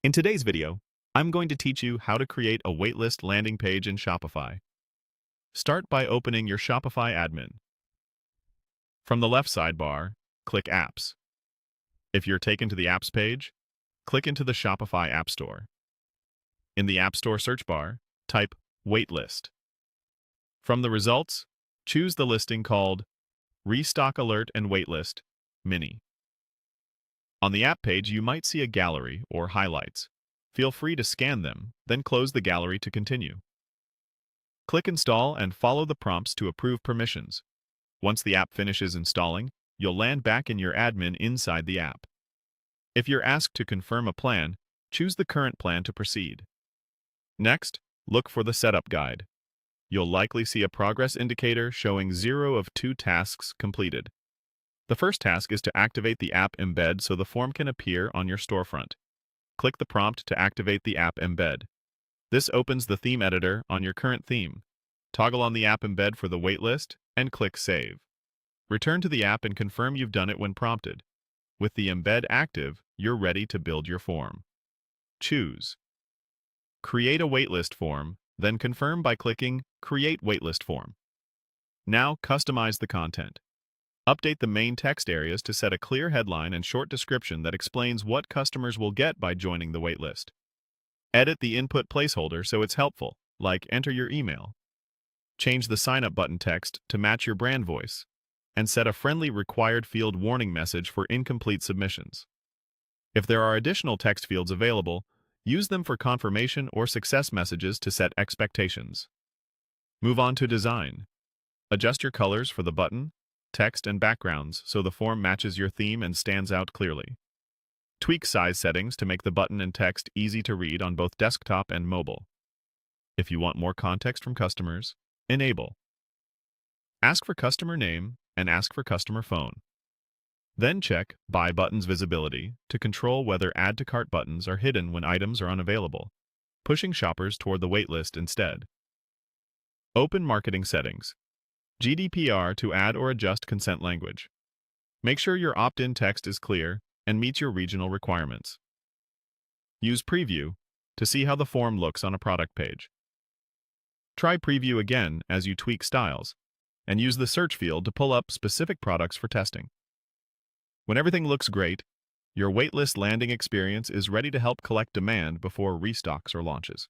In today's video, I'm going to teach you how to create a waitlist landing page in Shopify. Start by opening your Shopify admin. From the left sidebar, click Apps. If you're taken to the Apps page, click into the Shopify App Store. In the App Store search bar, type Waitlist. From the results, choose the listing called Restock Alert and Waitlist Mini. On the app page, you might see a gallery or highlights. Feel free to scan them, then close the gallery to continue. Click Install and follow the prompts to approve permissions. Once the app finishes installing, you'll land back in your admin inside the app. If you're asked to confirm a plan, choose the current plan to proceed. Next, look for the setup guide. You'll likely see a progress indicator showing 0 of 2 tasks completed. The first task is to activate the app embed so the form can appear on your storefront. Click the prompt to activate the app embed. This opens the theme editor on your current theme. Toggle on the app embed for the waitlist and click Save. Return to the app and confirm you've done it when prompted. With the embed active, you're ready to build your form. Choose Create a waitlist form, then confirm by clicking Create Waitlist Form. Now customize the content. Update the main text areas to set a clear headline and short description that explains what customers will get by joining the waitlist. Edit the input placeholder so it's helpful, like enter your email. Change the sign-up button text to match your brand voice, and set a friendly required field warning message for incomplete submissions. If there are additional text fields available, use them for confirmation or success messages to set expectations. Move on to design. Adjust your colors for the button, text, and backgrounds so the form matches your theme and stands out clearly. Tweak size settings to make the button and text easy to read on both desktop and mobile. If you want more context from customers, enable. Ask for customer name and ask for customer phone. Then check Buy Buttons Visibility to control whether Add to Cart buttons are hidden when items are unavailable, pushing shoppers toward the waitlist instead. Open Marketing Settings. GDPR to add or adjust consent language. Make sure your opt-in text is clear and meets your regional requirements. Use Preview to see how the form looks on a product page. Try Preview again as you tweak styles, and use the search field to pull up specific products for testing. When everything looks great, your waitlist landing experience is ready to help collect demand before restocks or launches.